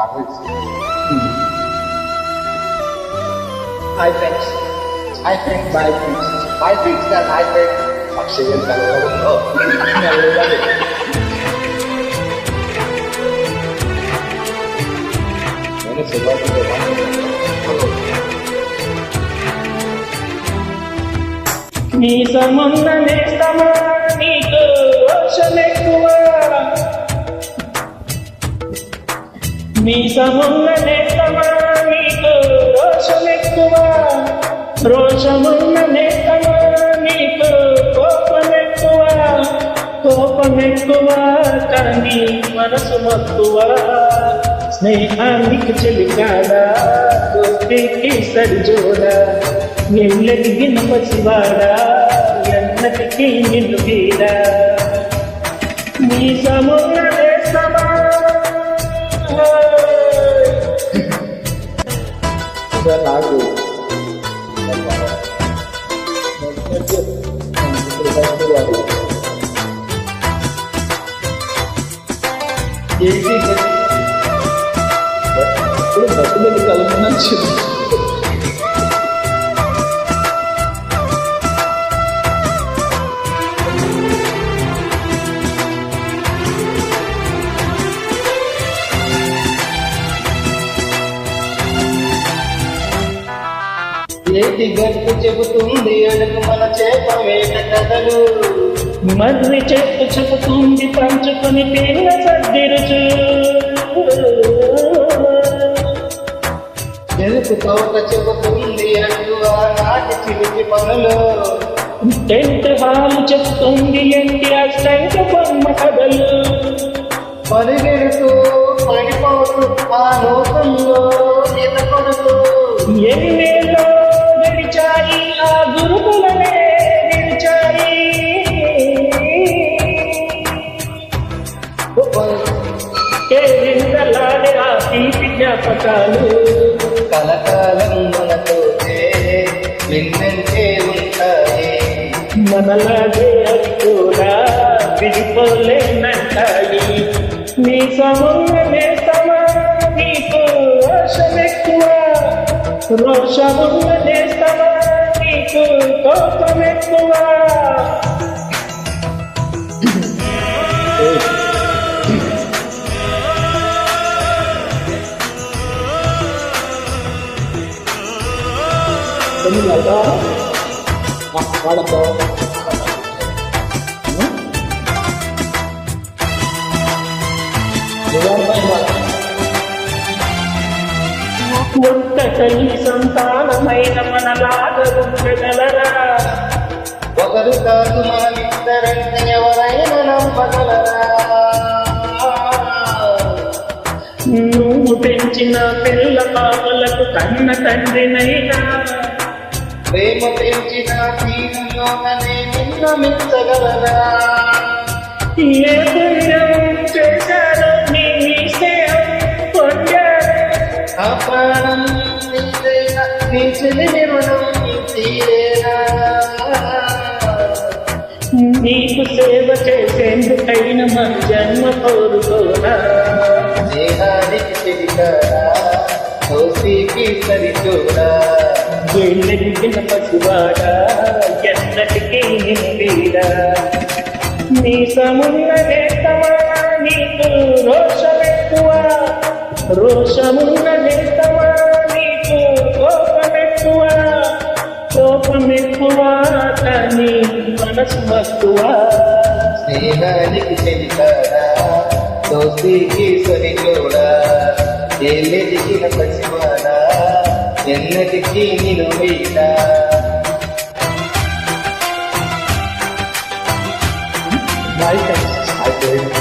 Hi friends. Hi friends. Bye friends. Hi friends కాదు, hi friends. అక్షయం కలవడంలో నేను శుభాకాంక్షలు నీ సమున్న నేస్తమా నీకు రోషమెక్కువ, నీ సమున్న నేస్తమా నీకు రోషమెక్కువ, రోషమున్న నేస్తమా నీకు కోపమెక్కువ, కోపమెక్కువ కానీ మనసు మక్కువ, స్నేహానికి చెలికాడా దోస్తికి సరిజోడా, నిన్నెదిగిన పసివాడా ఎన్నటికీ నిన్ను వీడా, నీ సమున్న దేశమా నాకు ఏంటి ఇప్పుడు బస్సు మీద కలుపున్నా ఏటి గట్టు చెబుతుంది అడుగు మన చేప వేట కథలు, మర్రి చెట్టు చెబుతుంది పంచుకొని పిల్ల సర్దిరుచు, చెరుకు తోట చెబుతుంది అడుగు ఆనాటి చిలిపి పనులు, టెంట్ హాలు చెబుతుంది ఎంటి అష్టంక బొమ్మ కథలు, పరిగెడుతూ పడిపోతూ ఆ లోకంలో ఈత కొడుతూ ఎన్నేళ్ళో గడిచాయి ఆ గురుకులనే గడిచాయి, కేరింతలాడే ఆ తీపి జ్ఞాపకాలు కలకాలం మనతోటే నిన్నంటే ఉంటాయి, మనలాగే అవి కూడా విడిపోలేనంటాయి, నీ సమున్న నేస్తమా నీకు రోషమెక్కువ, రోషమున్న నేస్తమా నీకు కోపమెక్కువ. వాడతో ఒక్క తల్లి సంతానమైన మనలాగా ఉండగలరా, ఒకరు కాదు మనమిద్దరంటే ఎవరైనా నమ్మగలరా, నువ్వు పెంచిన పిల్ల పాపలకు కన్న తండ్రినైనా, ప్రేమ పెంచిన తీరులోనే నిన్న మించగలరా, ఏ పుణ్యం చేశారో నీ స్నేహం పొందారు, ఆ ప్రాణం నీదైనా నీ చెల్లి రుణం తీరేనా, నీకు సేవ చేసేందుకైన మన జన్మ కోరుకోనా, దేహానికి చెడికారా దోషికి సరిచూడా, ఎల్లెదిగిన పసివాడా ఎన్నటికీ నిన్ను వీడా, నీ సమున్న నేస్తమా నీకు రోషమెక్కువ, రోషమున్న నేస్తమా నీకు కోపమెక్కువ, కోపమెక్కువ కానీ మనసు మక్కువ, స్నేహానికి చెడికారా దోషికి సరిచూడా, ఎల్లెదిగిన పసివాడా ఎన్నటికీ నిన్ను వీడా. Bye friends. Hi friends.